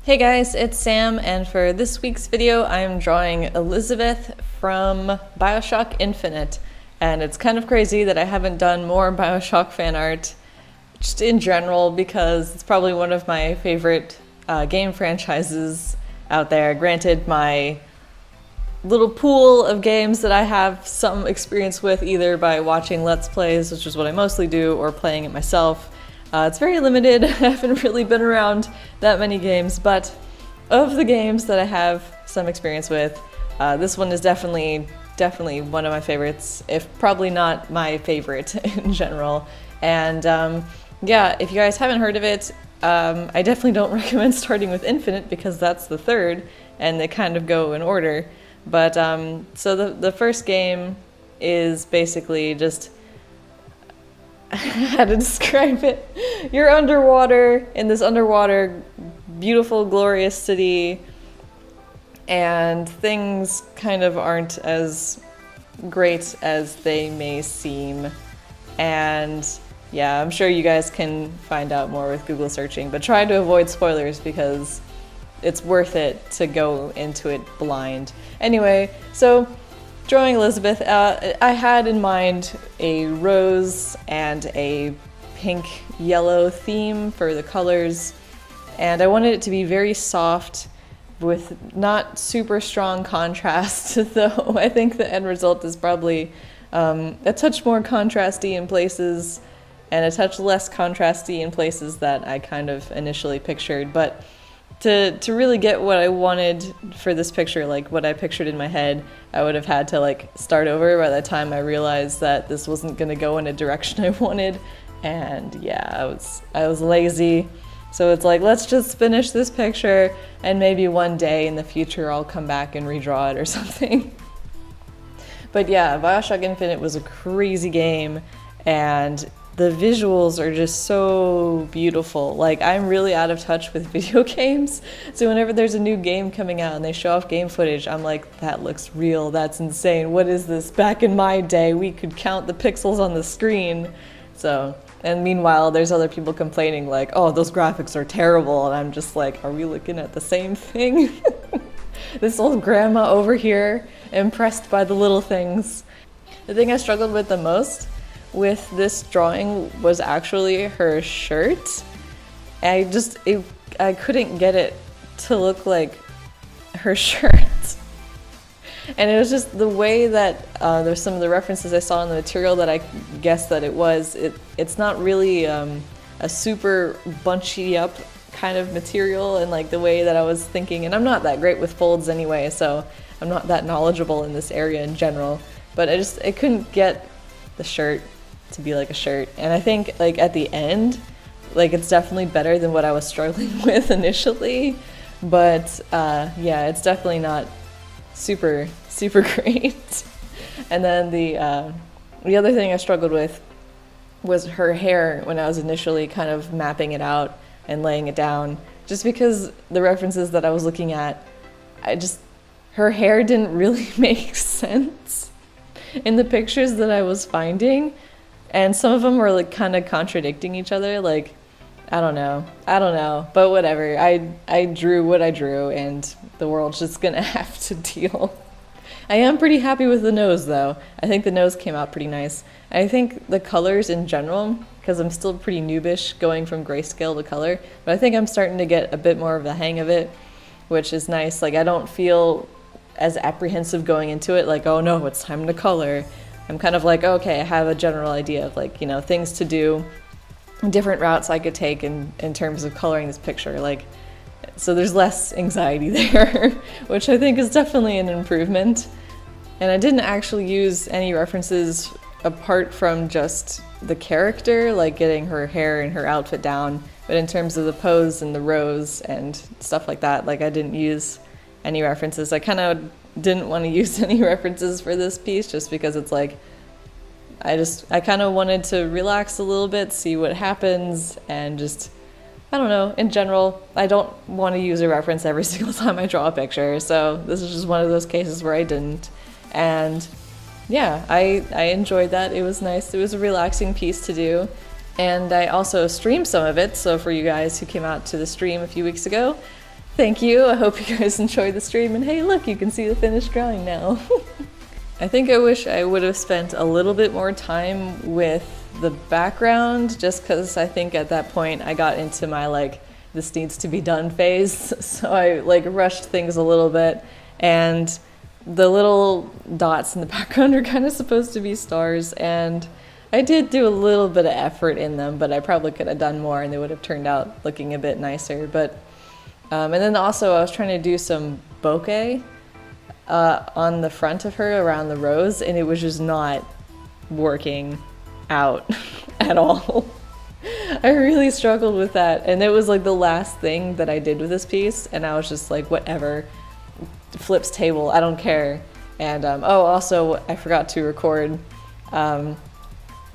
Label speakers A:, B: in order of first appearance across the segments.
A: Hey guys, it's Sam, and for this week's video I'm drawing Elizabeth from Bioshock Infinite. And it's kind of crazy that I haven't done more Bioshock fan art just in general because it's probably one of my favorite game franchises out there. Granted, my little pool of games that I have some experience with either by watching Let's Plays, which is what I mostly do, or playing it myself. It's very limited. I haven't really been around that many games, but of the games that I have some experience with, this one is definitely one of my favorites, if probably not my favorite in general. And yeah, if you guys haven't heard of it, I definitely don't recommend starting with Infinite because that's the third, and they kind of go in order. But so the first game is basically just how to describe it. You're underwater in this underwater, beautiful, glorious city, and things kind of aren't as great as they may seem. And yeah, I'm sure you guys can find out more with Google searching, but try to avoid spoilers because it's worth it to go into it blind. Anyway, so drawing Elizabeth, I had in mind a rose and a pink-yellow theme for the colors, and I wanted it to be very soft with not super strong contrast, though I think the end result is probably a touch more contrasty in places and a touch less contrasty in places that I kind of initially pictured. But to really get what I wanted for this picture, like what I pictured in my head, I would have had to like start over by the time I realized that this wasn't going to go in a direction I wanted. And yeah, I was lazy. So it's like, let's just finish this picture and maybe one day in the future I'll come back and redraw it or something. But yeah, Bioshock Infinite was a crazy game, and the visuals are just so beautiful. Like, I'm really out of touch with video games, so whenever there's a new game coming out and they show off game footage, I'm like, that looks real, that's insane, what is this? Back in my day, we could count the pixels on the screen. So, and meanwhile, there's other people complaining like, oh, those graphics are terrible, and I'm just like, are we looking at the same thing? This old grandma over here, impressed by the little things. The thing I struggled with the most with this drawing was actually her shirt. I couldn't get it to look like her shirt. And it was just the way that there's some of the references I saw in the material that I guessed that it's not really a super bunchy up kind of material, and like the way that I was thinking, and I'm not that great with folds anyway, so I'm not that knowledgeable in this area in general, but I couldn't get the shirt to be like a shirt. And I think like at the end, like it's definitely better than what I was struggling with initially, but yeah, it's definitely not super great. And then the other thing I struggled with was her hair when I was initially kind of mapping it out and laying it down, just because the references that I was looking at, her hair didn't really make sense in the pictures that I was finding. And some of them were like kind of contradicting each other, like, I don't know, but whatever. I drew what I drew, and the world's just gonna have to deal. I am pretty happy with the nose though. I think the nose came out pretty nice. I think the colors in general, because I'm still pretty noobish going from grayscale to color, but I think I'm starting to get a bit more of the hang of it, which is nice. Like, I don't feel as apprehensive going into it, like, oh no, it's time to color. I'm kind of like, okay, I have a general idea of like, you know, things to do, different routes I could take in terms of coloring this picture. Like, so there's less anxiety there, which I think is definitely an improvement. And I didn't actually use any references apart from just the character, like getting her hair and her outfit down, but in terms of the pose and the rose and stuff like that, like I didn't use any references. I kind of didn't want to use any references for this piece just because it's like, I kind of wanted to relax a little bit, see what happens, and just, I don't know, in general, I don't want to use a reference every single time I draw a picture, so this is just one of those cases where I didn't. And yeah, I enjoyed that. It was nice. It was a relaxing piece to do. And I also streamed some of it, so for you guys who came out to the stream a few weeks ago, Thank you. I hope you guys enjoyed the stream, and hey, look, you can see the finished drawing now. I think I wish I would have spent a little bit more time with the background, just because I think at that point I got into my like, this needs to be done phase. So I like rushed things a little bit, and the little dots in the background are kind of supposed to be stars, and I did do a little bit of effort in them, but I probably could have done more and they would have turned out looking a bit nicer. But and then also I was trying to do some bokeh on the front of her around the rose, and it was just not working out at all. I really struggled with that, and it was like the last thing that I did with this piece, and I was just like, whatever, flips table, I don't care. And oh, also I forgot to record, I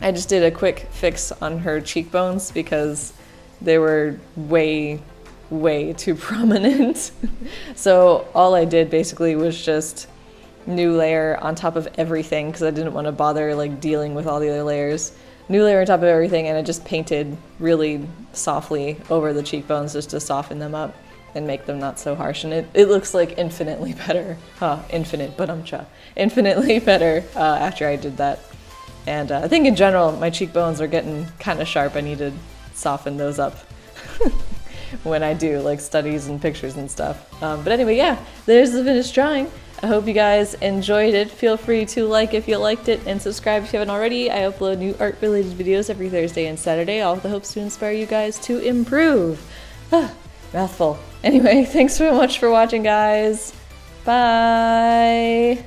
A: just did a quick fix on her cheekbones because they were way too prominent. So all I did basically was just new layer on top of everything, because I didn't want to bother like dealing with all the other layers. New layer on top of everything, and I just painted really softly over the cheekbones just to soften them up and make them not so harsh. And it looks like infinitely better. Infinitely better after I did that. And I think in general, my cheekbones are getting kind of sharp. I need to soften those up when I do like studies and pictures and stuff. But anyway, yeah, there's the finished drawing. I hope you guys enjoyed it. Feel free to like if you liked it, and subscribe if you haven't already. I upload new art-related videos every Thursday and Saturday, all with the hopes to inspire you guys to improve. Mouthful. Anyway, thanks so much for watching, guys. Bye!